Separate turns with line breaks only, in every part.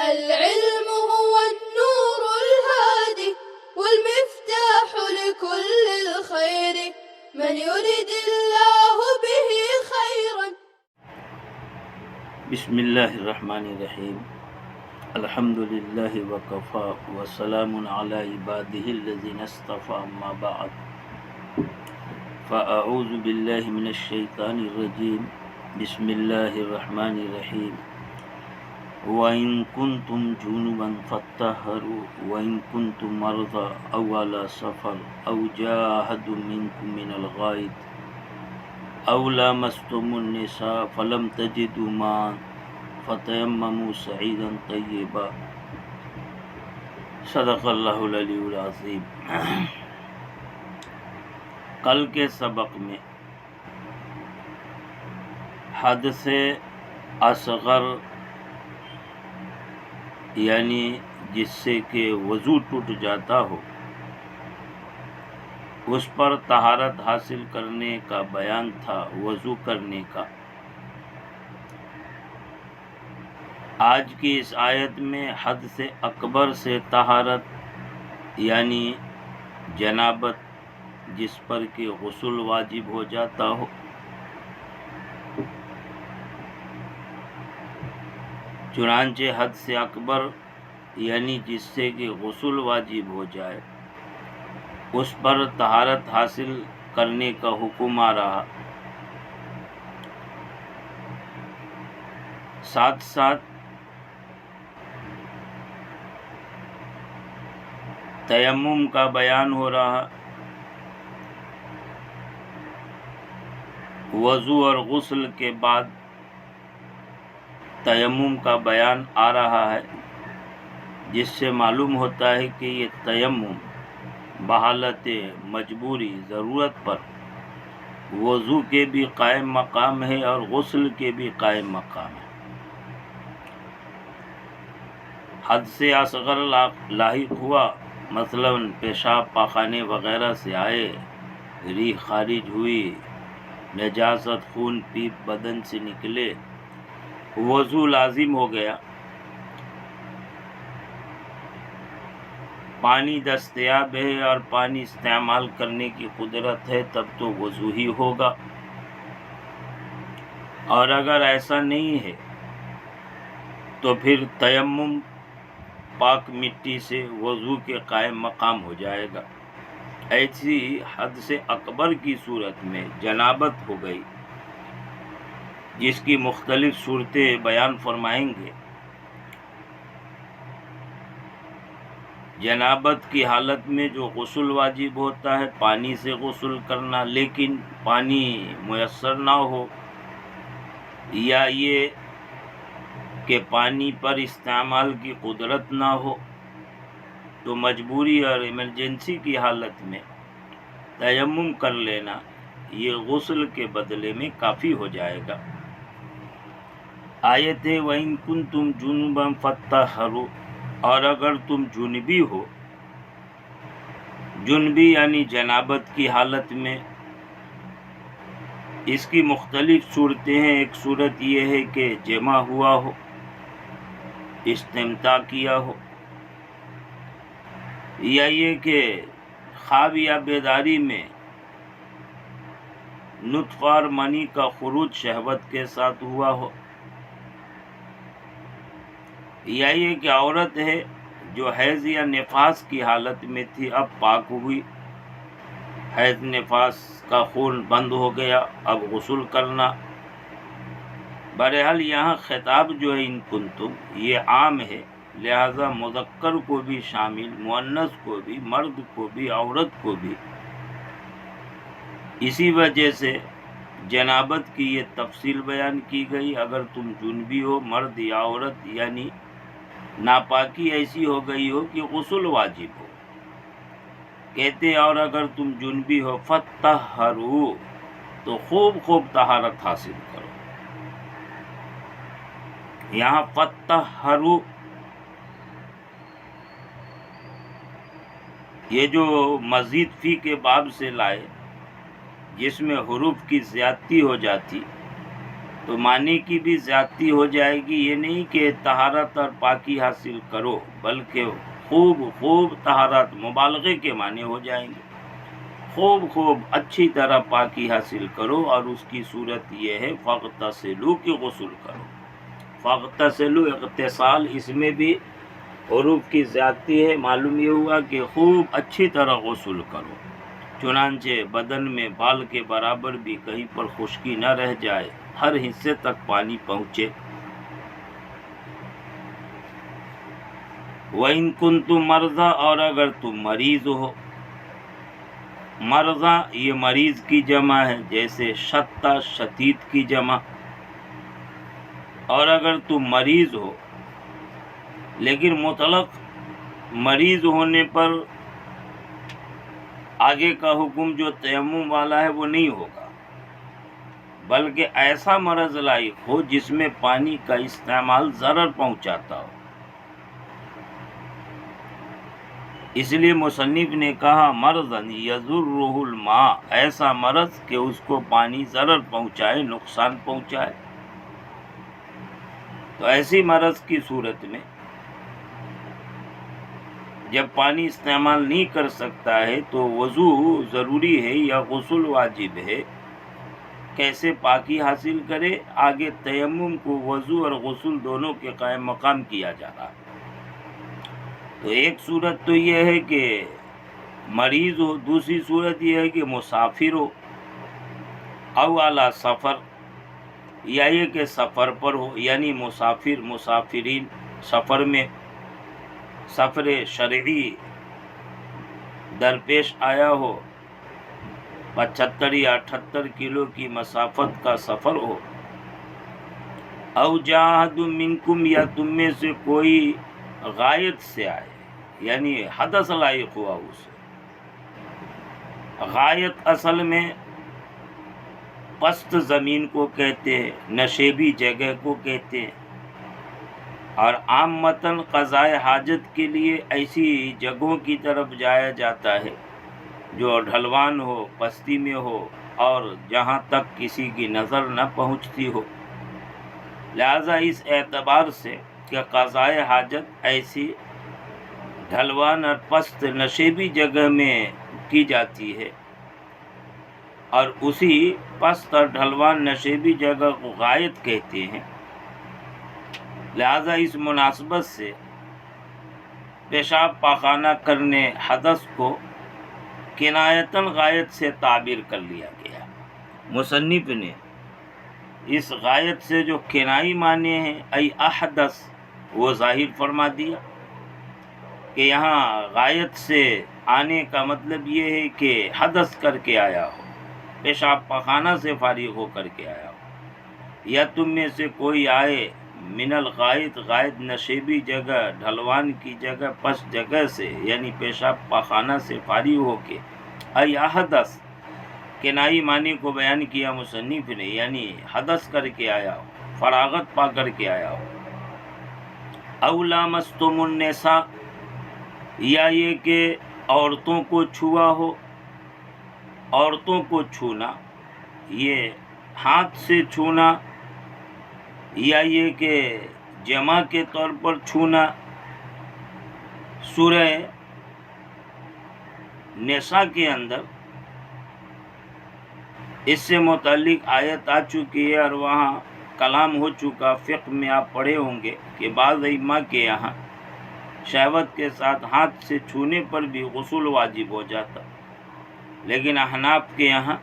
العلم هو النور الهادي والمفتاح لكل الخير من يرد الله به خيرا.
بسم اللہ الرحمن الرحیم الحمد للہ وکفا وسلام علی عبادہ الذین اصطفى اما بعد فاعوذ باللہ من الشیطان الرجیم بسم اللہ الرحمن الرحیم وَإِن كُنتُمْ جُنُبًا فَاطَّهَّرُوا وَإِن كُنتُم مَّرْضَىٰ أَوْ عَلَىٰ سَفَرٍ أَوْ جَاءَ أَحَدٌ مِّنكُم مِّنَ الْغَائِطِ أَوْ لَامَسْتُمُ النِّسَاءَ فَلَمْ تَجِدُوا مَاءً فَتَيَمَّمُوا صَعِيدًا طَيِّبًا صدق اللہ العلی العظیم۔ کل کے سبق میں حدث اصغر یعنی جس سے کہ وضو ٹوٹ جاتا ہو اس پر طہارت حاصل کرنے کا بیان تھا، وضو کرنے کا۔ آج کی اس آیت میں حدث اکبر سے طہارت یعنی جنابت جس پر کہ غسل واجب ہو جاتا ہو، چنانچہ حد سے اکبر یعنی جس سے کہ غسل واجب ہو جائے اس پر طہارت حاصل کرنے کا حکم آ رہا، ساتھ ساتھ تیمم کا بیان ہو رہا، وضو اور غسل کے بعد تیمم کا بیان آ رہا ہے، جس سے معلوم ہوتا ہے کہ یہ تیمم بحالت مجبوری ضرورت پر وضو کے بھی قائم مقام ہے اور غسل کے بھی قائم مقام ہے۔ حد سے اصغر لاحق ہوا، مثلا پیشاب پاخانے وغیرہ سے آئے، ریح خارج ہوئی، نجاست خون پیپ بدن سے نکلے، وضو لازم ہو گیا، پانی دستیاب ہے اور پانی استعمال کرنے کی قدرت ہے، تب تو وضو ہی ہوگا، اور اگر ایسا نہیں ہے تو پھر تیمم پاک مٹی سے وضو کے قائم مقام ہو جائے گا۔ ایسی حد سے اکبر کی صورت میں جنابت ہو گئی، جس کی مختلف صورتیں بیان فرمائیں گے۔ جنابت کی حالت میں جو غسل واجب ہوتا ہے پانی سے غسل کرنا، لیکن پانی میسر نہ ہو یا یہ کہ پانی پر استعمال کی قدرت نہ ہو تو مجبوری اور ایمرجنسی کی حالت میں تیمم کر لینا یہ غسل کے بدلے میں کافی ہو جائے گا۔ آیت ہے وَإِن كُنتُمْ جُنُبًا فَاطَّهَّرُوا، اور اگر تم جنبی ہو، جنبی یعنی جنابت کی حالت میں، اس کی مختلف صورتیں ہیں۔ ایک صورت یہ ہے کہ جمع ہوا ہو، استمتاع کیا ہو، یا یہ کہ خواب یا بیداری میں نطفہ اور منی کا خروج شہوت کے ساتھ ہوا ہو، یا یہ کہ عورت ہے جو حیض یا نفاس کی حالت میں تھی اب پاک ہوئی، حیض نفاس کا خون بند ہو گیا، اب غسل کرنا۔ بہرحال یہاں خطاب جو ہے ان کنتم یہ عام ہے، لہذا مذکر کو بھی شامل، مؤنث کو بھی، مرد کو بھی، عورت کو بھی۔ اسی وجہ سے جنابت کی یہ تفصیل بیان کی گئی، اگر تم جنبی ہو، مرد یا عورت، یعنی ناپاکی ایسی ہو گئی ہو کہ غسل واجب ہو، کہتے اور اگر تم جنبی ہو فَاطَّهَّرُوا، تو خوب خوب طہارت حاصل کرو۔ یہاں فَاطَّهَّرُوا یہ جو مزید فی کے باب سے لائے، جس میں حروف کی زیادتی ہو جاتی، تو معنی کی بھی زیادتی ہو جائے گی. یہ نہیں کہ طہارت اور پاکی حاصل کرو، بلکہ خوب خوب طہارت، مبالغے کے معنی ہو جائیں گے. خوب خوب اچھی طرح پاکی حاصل کرو، اور اس کی صورت یہ ہے فاغتسلوا کہ غسل کرو. فاغتسلوا اغتسال، اس میں بھی حروف کی زیادتی ہے. معلوم یہ ہوا کہ خوب اچھی طرح غسل کرو، چنانچہ بدن میں بال کے برابر بھی کہیں پر خشکی نہ رہ جائے، ہر حصے تک پانی پہنچے. وَإِن كُنتُم مَرْضَىٰ، اور اگر تم مریض ہو. مرضى یہ مریض کی جمع ہے، جیسے شتّا شدید کی جمع. اور اگر تم مریض ہو، لیکن مطلق مریض ہونے پر آگے کا حکم جو تیمم والا ہے وہ نہیں ہوگا، بلکہ ایسا مرض لاحق ہو جس میں پانی کا استعمال ضرر پہنچاتا ہو. اس لیے مصنف نے کہا مرضاً یضرہ الماء، ایسا مرض کہ اس کو پانی ضرر پہنچائے، نقصان پہنچائے. تو ایسی مرض کی صورت میں جب پانی استعمال نہیں کر سکتا ہے تو وضو ضروری ہے یا غسل واجب ہے. کیسے پاکی حاصل کرے؟ آگے تیمم کو وضو اور غسل دونوں کے قائم مقام کیا جا رہا ہے. تو ایک صورت تو یہ ہے کہ مریض ہو، دوسری صورت یہ ہے کہ مسافر ہو، او اعلی سفر، یا یہ کہ سفر پر ہو، یعنی مسافرین سفر میں، سفر شرعی درپیش آیا ہو، 75 یا 78 کلو کی مسافت کا سفر ہو. او جاہد منکم، یا تم میں سے کوئی غائط سے آئے، یعنی حدث لاحق ہوا اسے. غائط اصل میں پست زمین کو کہتے ہیں، نشیبی جگہ کو کہتے ہیں، اور عامتاً قضائے حاجت کے لیے ایسی جگہوں کی طرف جایا جاتا ہے جو ڈھلوان ہو، پستی میں ہو، اور جہاں تک کسی کی نظر نہ پہنچتی ہو. لہذا اس اعتبار سے کہ قضائے حاجت ایسی ڈھلوان اور پست نشیبی جگہ میں کی جاتی ہے، اور اسی پست اور ڈھلوان نشیبی جگہ کو غائط کہتے ہیں. لہذا اس مناسبت سے پیشاب پاخانہ کرنے حدث کو کنایتاً غائط سے تعبیر کر لیا گیا. مصنف نے اس غائط سے جو کنائی معنی ہیں ای احدث، وہ ظاہر فرما دیا کہ یہاں غائط سے آنے کا مطلب یہ ہے کہ حدث کر کے آیا ہو، پیشاب پاخانہ سے فارغ ہو کر کے آیا ہو. یا تم میں سے کوئی آئے من الغائط، غائط نشیبی جگہ، ڈھلوان کی جگہ، پس جگہ سے، یعنی پیشاب پاخانہ سے فارغ ہو کے. ای احدث کنائی معنی کو بیان کیا مصنف نے، یعنی حدث کر کے آیا ہو، فراغت پا کر کے آیا ہو. او لامستم النساء، یا یہ کہ عورتوں کو چھوا ہو. عورتوں کو چھونا، یہ ہاتھ سے چھونا، یا یہ کہ جمع کے طور پر چھونا. سورہ نساء کے اندر اس سے متعلق آیت آ چکی ہے، اور وہاں کلام ہو چکا. فقہ میں آپ پڑھے ہوں گے کہ بعض ائمہ کے یہاں شہوت کے ساتھ ہاتھ سے چھونے پر بھی غسل واجب ہو جاتا، لیکن احناف کے یہاں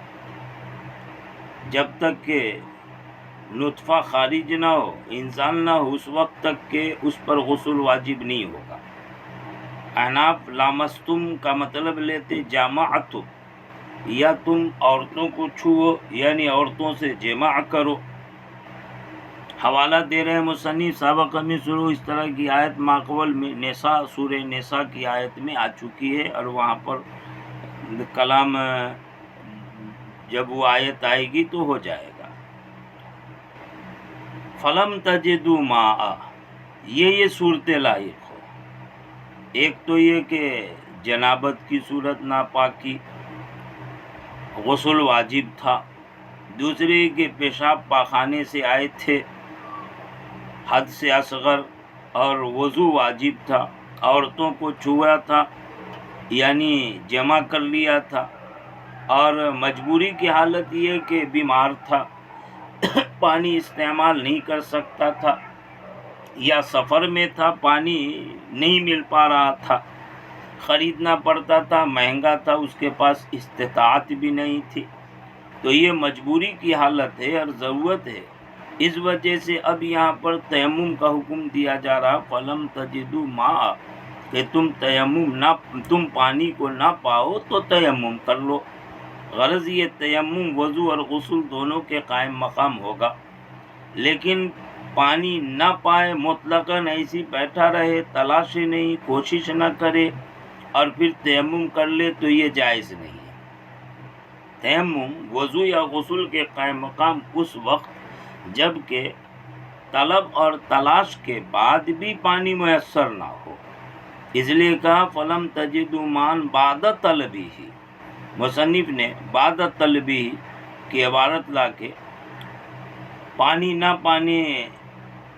جب تک کہ نطفہ خارج نہ ہو، انزال نہ ہو، اس وقت تک کہ اس پر غسل واجب نہیں ہوگا. احناف لامستم کا مطلب لیتے جامعتم، یا تم عورتوں کو چھو، یعنی عورتوں سے جمع کرو. حوالہ دے رہے مصنف سابقہ میں شروع اس طرح کی آیت ماقبل میں نساء، سورہ نساء کی آیت میں آ چکی ہے، اور وہاں پر کلام جب وہ آیت آئے گی تو ہو جائے گا. فلم تجدوا ماء، یہ صورت لاحق ہو. ایک تو یہ کہ جنابت کی صورت ناپاکی، غسل واجب تھا. دوسرے کے پیشاب پاخانے سے آئے تھے، حد سے اصغر، اور وضو واجب تھا، عورتوں کو چھوا تھا یعنی جمع کر لیا تھا، اور مجبوری کی حالت یہ کہ بیمار تھا، پانی استعمال نہیں کر سکتا تھا، یا سفر میں تھا، پانی نہیں مل پا رہا تھا، خریدنا پڑتا تھا، مہنگا تھا، اس کے پاس استطاعت بھی نہیں تھی، تو یہ مجبوری کی حالت ہے اور ضرورت ہے۔ اس وجہ سے اب یہاں پر تیمم کا حکم دیا جا رہا، فلم تجدوا ماء، کہ تم پانی کو نہ پاؤ تو تیمم کر لو۔ غرض یہ تیمم وضو اور غسل دونوں کے قائم مقام ہوگا، لیکن پانی نہ پائے مطلقاً ایسی بیٹھا رہے، تلاش نہیں، کوشش نہ کرے اور پھر تیمم کر لے تو یہ جائز نہیں ہے۔ تیمم وضو یا غسل کے قائم مقام اس وقت جب کہ طلب اور تلاش کے بعد بھی پانی میسر نہ ہو، اس لیے کہا فلم تجدوا ماء بعد طلبہ۔ مصنف نے بعد طلبہ کی عبارت لا کے پانی نہ پانے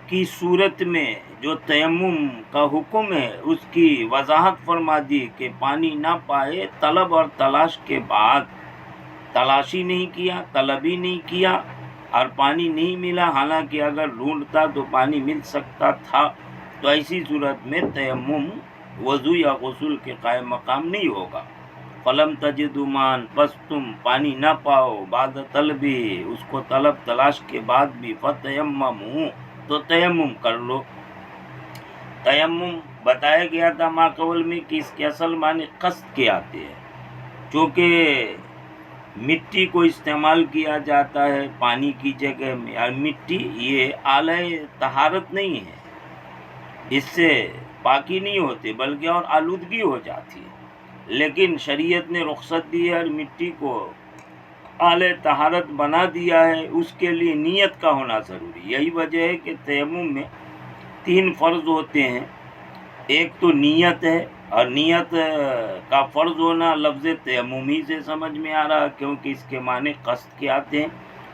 کی صورت میں جو تیمم کا حکم ہے اس کی وضاحت فرما دی کہ پانی نہ پائے، طلب اور تلاش کے بعد، تلاشی نہیں کیا، طلب ہی نہیں کیا اور پانی نہیں ملا، حالانکہ اگر ڈھونڈتا تو پانی مل سکتا تھا، تو ایسی صورت میں تیمم وضو یا غسل کے قائم مقام نہیں ہوگا۔ فلم تجدوا ماء، بس تم پانی نہ پاؤ، بعد طلبی، اس کو طلب تلاش کے بعد بھی، فتیمموا، تو تیمم کر لو۔ تیمم بتایا گیا تھا ماقبل میں کہ اس کے اصل معنی قصد کے آتے ہیں، چونکہ مٹی کو استعمال کیا جاتا ہے پانی کی جگہ میں، اور مٹی یہ آلہ طہارت نہیں ہے، اس سے پاکی نہیں ہوتی بلکہ اور آلودگی ہو جاتی ہے، لیکن شریعت نے رخصت دی ہے اور مٹی کو آلہ طہارت بنا دیا ہے، اس کے لیے نیت کا ہونا ضروری۔ یہی وجہ ہے کہ تیمم میں 3 فرض ہوتے ہیں، ایک تو نیت ہے، اور نیت کا فرض ہونا لفظ تیممی سے سمجھ میں آ رہا کیونکہ اس کے معنی قصد کے آتے ہیں۔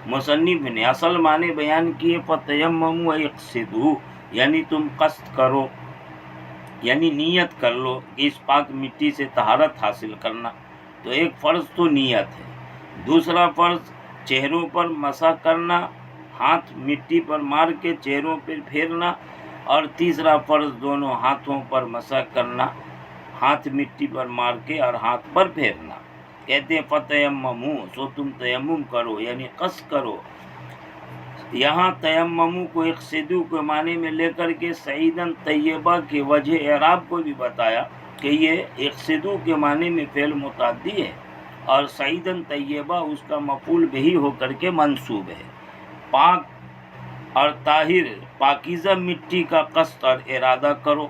مصنف نے اصل معنی بیان کیے، فتیمموا اقصدوا، یعنی تم قصد کرو، یعنی نیت کر لو کہ اس پاک مٹی سے طہارت حاصل کرنا۔ تو ایک فرض تو نیت ہے، دوسرا فرض چہروں پر مسح کرنا، ہاتھ مٹی پر مار کے چہروں پر پھیرنا، اور تیسرا فرض دونوں ہاتھوں پر مسح کرنا، ہاتھ مٹی پر مار کے اور ہاتھ پر پھیرنا۔ کہتے ہیں فتیمموا، سو تم تیمم کرو یعنی قصد کرو۔ یہاں تیمموا کو اقصدوا کے معنی میں لے کر کے سعیداً طیبہ کے وجہ اعراب کو بھی بتایا کہ یہ اقصدوا کے معنی میں فعل متعدی ہے اور سعیداً طیبہ اس کا مفعول بہ ہو کر کے منصوب ہے۔ پاک اور طاہر پاکیزہ مٹی کا قصد اور ارادہ کرو۔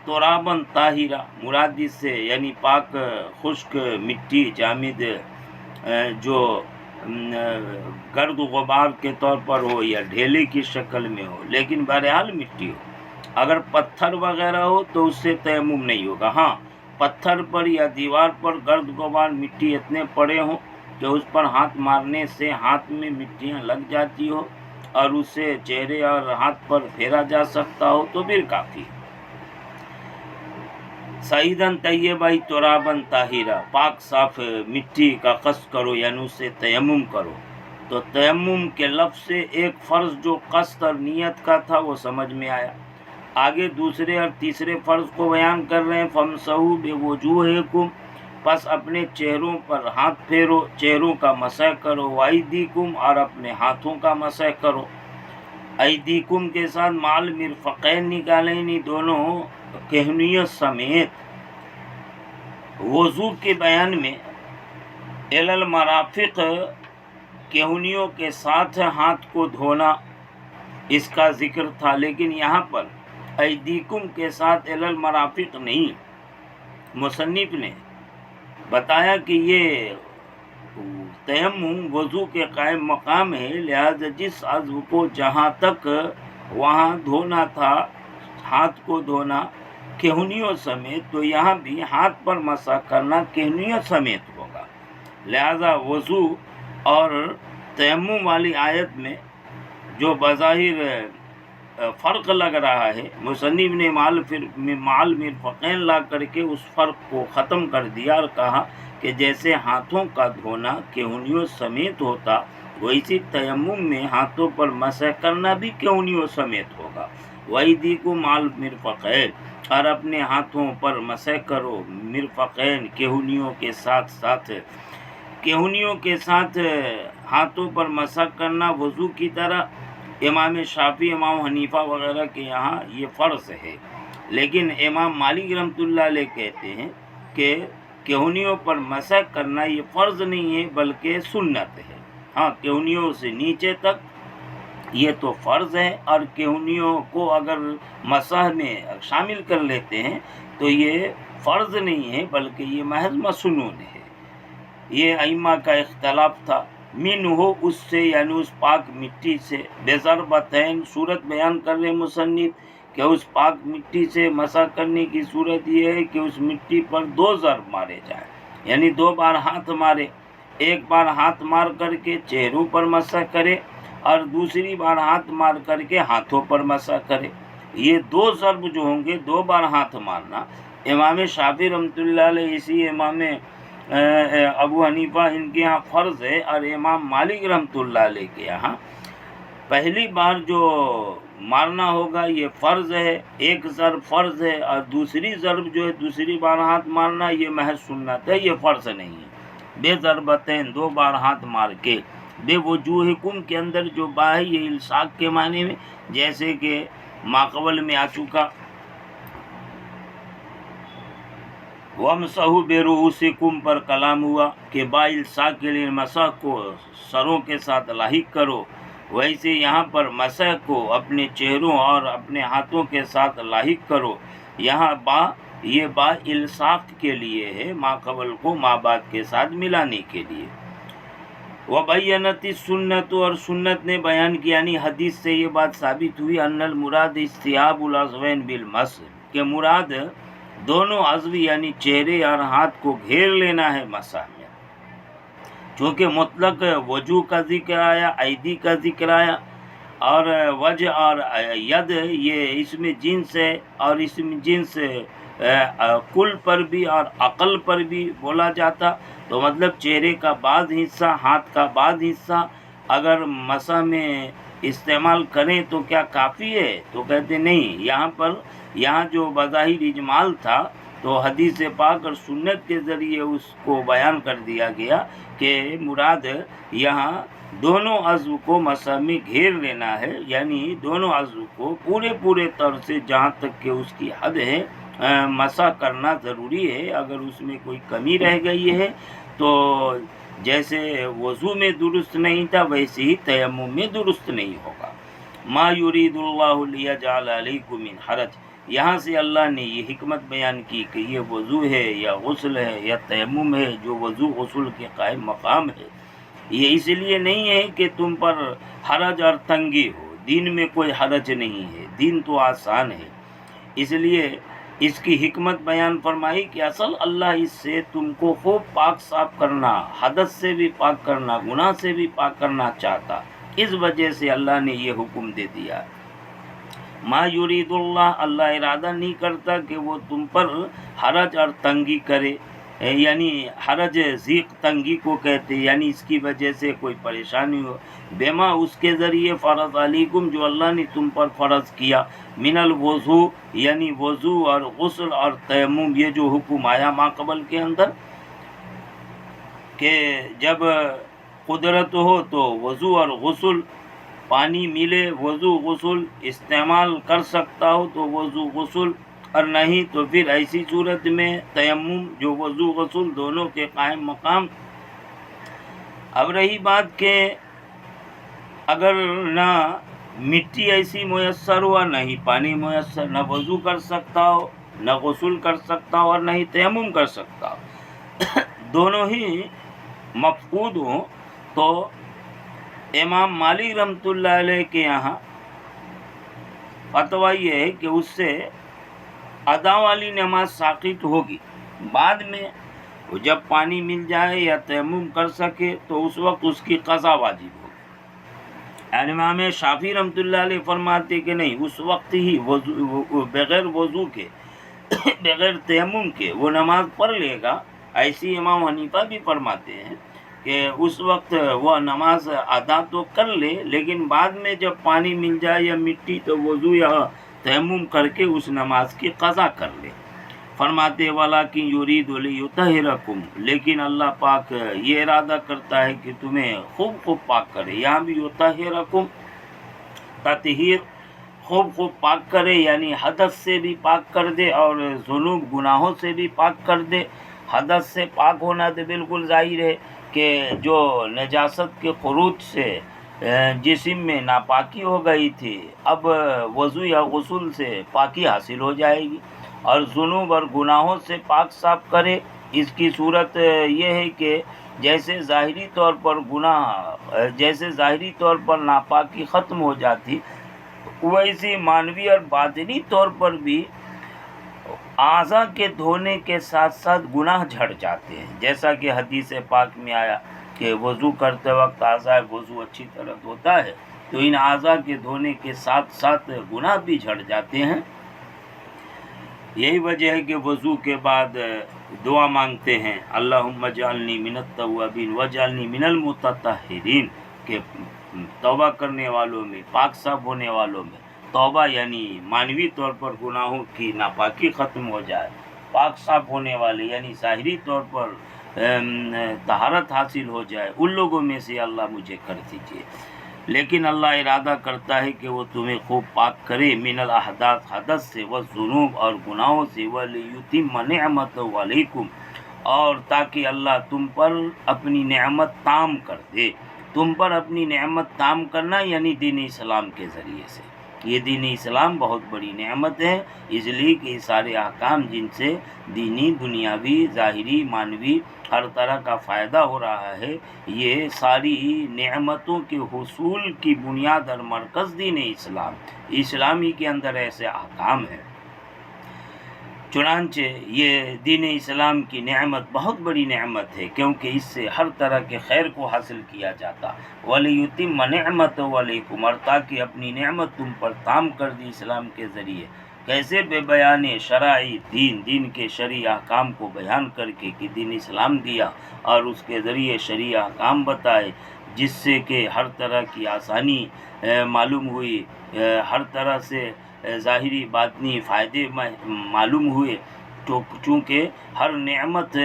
تراباً طاہرہ مراد اس سے یعنی پاک خشک مٹی، جامد جو گرد غبار کے طور پر ہو یا ڈھیلے کی شکل میں ہو، لیکن بہرحال مٹی ہو۔ اگر پتھر وغیرہ ہو تو اس سے تیمم نہیں ہوگا۔ ہاں، پتھر پر یا دیوار پر گرد غبار مٹی اتنے پڑے ہوں کہ اس پر ہاتھ مارنے سے ہاتھ میں مٹیاں لگ جاتی ہو اور اسے چہرے اور ہاتھ پر پھیرا جا سکتا ہو تو پھر کافی۔ سعیداً طیبہ تراباً طاہرہ، پاک صاف مٹی کا قصد کرو یعنی اس سے تیمم کرو۔ تو تیمم کے لفظ سے ایک فرض جو قصد اور نیت کا تھا وہ سمجھ میں آیا۔ آگے دوسرے اور تیسرے فرض کو بیان کر رہے ہیں، فامسحوا بوجوہکم، پس اپنے چہروں پر ہاتھ پھیرو، چہروں کا مسح کرو، وایدیکم، اور اپنے ہاتھوں کا مسح کرو۔ ایدیکم کے ساتھ مال مرفقین نکالیں، نہیں دونوں کہنیوں سمیت۔ وضو کے بیان میں الی المرافق کہنیوں کے ساتھ ہاتھ کو دھونا اس کا ذکر تھا، لیکن یہاں پر ایدیکم کے ساتھ الی المرافق نہیں۔ مصنف نے بتایا کہ یہ تیمم وضو کے قائم مقام ہے، لہذا جس عضو کو جہاں تک وہاں دھونا تھا، ہاتھ کو دھونا کہنیوں سمیت، تو یہاں بھی ہاتھ پر مسح کرنا کہنیوں سمیت ہوگا۔ لہذا وضو اور تیمم والی آیت میں جو بظاہر فرق لگ رہا ہے، مصنف نے مال مرفقین لا کر کے اس فرق کو ختم کر دیا اور کہا کہ جیسے ہاتھوں کا دھونا کہونیوں سمیت ہوتا، ویسی تیمم میں ہاتھوں پر مسح کرنا بھی کہونیوں سمیت ہوگا۔ وَأَيْدِيكُمْ مَعَ الْمِرْفَقَيْنِ، اور اپنے ہاتھوں پر مسح کرو مرفقین کہونیوں کے ساتھ ساتھ۔ کہونیوں کے ساتھ ہاتھوں پر مسح کرنا وضو کی طرح امام شافعی، امام حنیفہ وغیرہ کے یہاں یہ فرض ہے، لیکن امام مالک رحمۃ اللہ علیہ کہتے ہیں کہ کہونیوں پر مسح کرنا یہ فرض نہیں ہے بلکہ سنت ہے۔ ہاں، کہونیوں سے نیچے تک یہ تو فرض ہے، اور کہونیوں کو اگر مسح میں شامل کر لیتے ہیں تو یہ فرض نہیں ہے بلکہ یہ محض مسنون ہے۔ یہ ائمہ کا اختلاف تھا۔ من ہو اس سے، یعنی اس پاک مٹی سے، بے ضربتین صورت بیان کر رہے مصنف کہ اس پاک مٹی سے مسح کرنے کی صورت یہ ہے کہ اس مٹی پر 2 ضرب مارے جائیں، یعنی 2 بار ہاتھ مارے، ایک بار ہاتھ مار کر کے چہروں پر مسح کرے اور دوسری بار ہاتھ مار کر کے ہاتھوں پر مسح کرے۔ یہ 2 ضرب جو ہوں گے، 2 بار ہاتھ مارنا، امام شافعی رحمۃ اللہ علیہ، اسی امام ابو حنیفہ ان کے یہاں فرض ہے، اور امام مالک رحمۃ اللہ علیہ کے یہاں پہلی بار جو مارنا ہوگا یہ فرض ہے، ایک ضرب فرض ہے، اور دوسری ضرب جو ہے دوسری بار ہاتھ مارنا یہ محض سنت ہے، یہ فرض نہیں ہے۔ بے ضربتین 2 بار ہاتھ مار کے، بے وجوہکم کے اندر جو با ہے یہ الصاق کے معنی میں، جیسے کہ ماقبل میں آ چکا وَامْسَحُوا بِرُؤُوسِكُمْ پر کلام ہوا کہ با الصاق کے لیے مسح کو سروں کے ساتھ لاحق کرو، ویسے یہاں پر مسح کو اپنے چہروں اور اپنے ہاتھوں کے ساتھ لاحق کرو۔ یہاں یہ با الصاق کے لیے ہے، ماقبل کو ما بعد کے ساتھ ملانے کے لیے۔ وَبَيَّنَتِ السُّنَّةُ، اور سنت نے بیان کیا، یعنی حدیث سے یہ بات ثابت ہوئی، ان المراد استیاب العضوین بالمسح، کہ مراد دونوں عضو یعنی چہرے اور ہاتھ کو گھیر لینا ہے مسح میں، چونکہ مطلق وجوہ کا ذکر آیا، ایدی کا ذکر آیا، اور وجہ اور ید یہ اسم جنس ہے، اور اسم جنس کل پر بھی اور عقل پر بھی بولا جاتا، تو مطلب چہرے کا بعض حصہ، ہاتھ کا بعض حصہ اگر مسح میں استعمال کریں تو کیا کافی ہے؟ تو کہتے نہیں، یہاں جو بظاہر اجمال تھا تو حدیث پاک اور سنت کے ذریعے اس کو بیان کر دیا گیا کہ مراد یہاں دونوں عضو کو مسح میں گھیر لینا ہے، یعنی دونوں عضو کو پورے طور سے جہاں تک کہ اس کی حد ہے مسح کرنا ضروری ہے۔ اگر اس میں کوئی کمی رہ گئی ہے تو جیسے وضو میں درست نہیں تھا ویسے ہی تیمم میں درست نہیں ہوگا۔ ما یرید اللہ لیجعل علیکم من حرج، یہاں سے اللہ نے یہ حکمت بیان کی کہ یہ وضو ہے یا غسل ہے یا تیمم ہے جو وضو غسل کے قائم مقام ہے، یہ اس لیے نہیں ہے کہ تم پر حرج اور تنگی ہو، دین میں کوئی حرج نہیں ہے، دین تو آسان ہے۔ اس لیے اس کی حکمت بیان فرمائی کہ اصل اللہ اس سے تم کو خوب پاک صاف کرنا، حدث سے بھی پاک کرنا، گناہ سے بھی پاک کرنا چاہتا، اس وجہ سے اللہ نے یہ حکم دے دیا۔ ما یرید اللہ ارادہ نہیں کرتا کہ وہ تم پر حرج اور تنگی کرے، یعنی حرج ضیق تنگی کو کہتے، یعنی اس کی وجہ سے کوئی پریشانی ہو، بما اس کے ذریعے فرض علیکم جو اللہ نے تم پر فرض کیا، من الوضو یعنی وضو اور غسل اور تیمم، یہ جو حکم آیا ماقبل کے اندر کہ جب قدرت ہو تو وضو اور غسل، پانی ملے وضو غسل استعمال کر سکتا ہو تو وضو غسل، اور نہیں تو پھر ایسی صورت میں تیمم جو وضو غسل دونوں کے قائم مقام۔ اب رہی بات کہ اگر نہ مٹی ایسی میسر ہوا، نہ ہی پانی میسر، نہ وضو کر سکتا ہو، نہ غسل کر سکتا ہو، اور نہ ہی تیمم کر سکتا ہو، دونوں ہی مفقود ہوں، تو امام مالک رحمۃ اللہ علیہ کے یہاں فتویٰ یہ ہے کہ اس سے ادا والی نماز ساقط ہوگی، بعد میں جب پانی مل جائے یا تیمم کر سکے تو اس وقت اس کی قضا واجب ہوگی۔ امام شافعی رحمۃ اللہ علیہ فرماتے کہ نہیں، اس وقت ہی بغیر وضو کے بغیر تیمم کے وہ نماز پڑھ لے گا۔ ایسی امام حنیفہ بھی فرماتے ہیں کہ اس وقت وہ نماز ادا تو کر لے، لیکن بعد میں جب پانی مل جائے یا مٹی تو وضو یا تیمم کر کے اس نماز کی قضا کر لے۔ فرماتے والا کہ یرید لیطہرکم، لیکن اللہ پاک یہ ارادہ کرتا ہے کہ تمہیں خوب پاک کرے۔ یہاں بھی یطہرکم تطہیر خوب پاک کرے، یعنی حدث سے بھی پاک کر دے اور ذنوب گناہوں سے بھی پاک کر دے۔ حدث سے پاک ہونا تو بالکل ظاہر ہے کہ جو نجاست کے خروج سے جسم میں ناپاکی ہو گئی تھی، اب وضو یا غسل سے پاکی حاصل ہو جائے گی، اور ذنوب اور گناہوں سے پاک صاف کرے۔ اس کی صورت یہ ہے کہ جیسے ظاہری طور پر جیسے ظاہری طور پر ناپاکی ختم ہو جاتی، ویسے معنوی اور باطنی طور پر بھی اعضاء کے دھونے کے ساتھ ساتھ گناہ جھڑ جاتے ہیں، جیسا کہ حدیث پاک میں آیا کہ وضو کرتے وقت اعضاء وضو اچھی طرح دھوتا ہے تو ان اعضاء کے دھونے کے ساتھ ساتھ گناہ بھی جھڑ جاتے ہیں۔ یہی وجہ ہے کہ وضو کے بعد دعا مانگتے ہیں، اللہم اجعلنی من التوابین واجعلنی من المتطہرین، کہ توبہ کرنے والوں میں، پاک صاف ہونے والوں میں۔ توبہ یعنی معنوی طور پر گناہوں کی ناپاکی ختم ہو جائے، پاک صاف ہونے والے یعنی ظاہری طور پر طہارت حاصل ہو جائے، ان لوگوں میں سے اللہ مجھے کر دیجیے۔ لیکن اللہ ارادہ کرتا ہے کہ وہ تمہیں خوب پاک کرے، من الاحداث حدث سے، والذنوب اور گناہوں سے، ولیتم نعمتہ علیکم، اور تاکہ اللہ تم پر اپنی نعمت تام کر دے۔ تم پر اپنی نعمت تام کرنا یعنی دین اسلام کے ذریعے سے۔ یہ دین اسلام بہت بڑی نعمت ہے، اس لیے کہ یہ سارے احکام جن سے دینی، دنیاوی، ظاہری، معنوی ہر طرح کا فائدہ ہو رہا ہے، یہ ساری نعمتوں کے حصول کی بنیاد اور مرکز دین اسلام، اسلامی کے اندر ایسے احکام ہیں۔ چنانچہ یہ دین اسلام کی نعمت بہت بڑی نعمت ہے، کیونکہ اس سے ہر طرح کے خیر کو حاصل کیا جاتا۔ وَلِيُتِمَّ نِعْمَتَهُ عَلَيْكُمْ، اور تاکہ اپنی نعمت تم پر تام کر دی اسلام کے ذریعے۔ کیسے؟ بے بیان شرعی دین کے شرعی احکام کو بیان کر کے کہ دین اسلام دیا اور اس کے ذریعے شرعی احکام بتائے، جس سے کہ ہر طرح کی آسانی معلوم ہوئی، ہر طرح سے ظاہری باطنی فائدے معلوم ہوئے، تو چونکہ ہر نعمت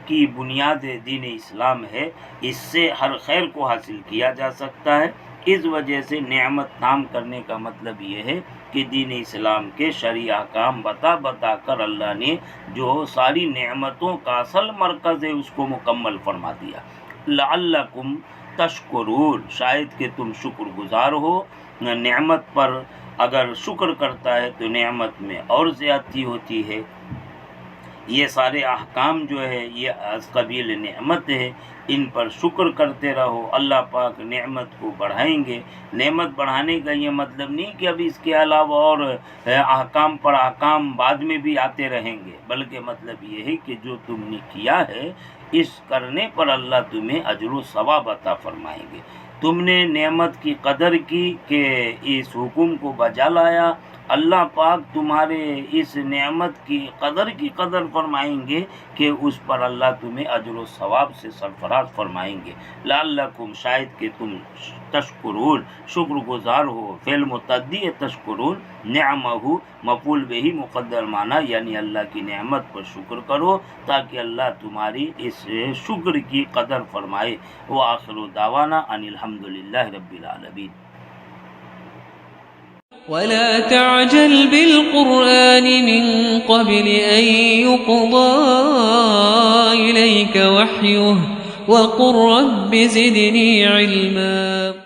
کی بنیاد دین اسلام ہے، اس سے ہر خیر کو حاصل کیا جا سکتا ہے۔ اس وجہ سے نعمت تام کرنے کا مطلب یہ ہے کہ دین اسلام کے شرعی احکام بتا کر اللہ نے جو ساری نعمتوں کا اصل مرکز ہے اس کو مکمل فرما دیا۔ لعلکم تشکرون، شاید کہ تم شکر گزار ہو۔ نعمت پر اگر شکر کرتا ہے تو نعمت میں اور زیادتی ہوتی ہے۔ یہ سارے احکام جو ہے یہ از قبیل نعمت ہے، ان پر شکر کرتے رہو، اللہ پاک نعمت کو بڑھائیں گے۔ نعمت بڑھانے کا یہ مطلب نہیں کہ اب اس کے علاوہ اور احکام پر احکام بعد میں بھی آتے رہیں گے، بلکہ مطلب یہ ہے کہ جو تم نے کیا ہے اس کرنے پر اللہ تمہیں اجر و ثواب عطا فرمائیں گے۔ تم نے نعمت کی قدر کی کہ اس حکم کو بجا لایا، اللہ پاک تمہارے اس نعمت کی قدر فرمائیں گے کہ اس پر اللہ تمہیں اجر و ثواب سے سرفراز فرمائیں گے۔ لعلکم، شاید کہ تم تشکرون، شکر گزار ہو۔ فعل متعدی تشکرون، نعمہ مفعول بہ مقدر معنی، یعنی اللہ کی نعمت پر شکر کرو تاکہ اللہ تمہاری اس شکر کی قدر فرمائے۔ وآخر دعوانا ان الحمدللہ رب العالمین۔
ولا تعجل بالقرآن من قبل أن يقضى إليك وحيه وقل رب زدني علما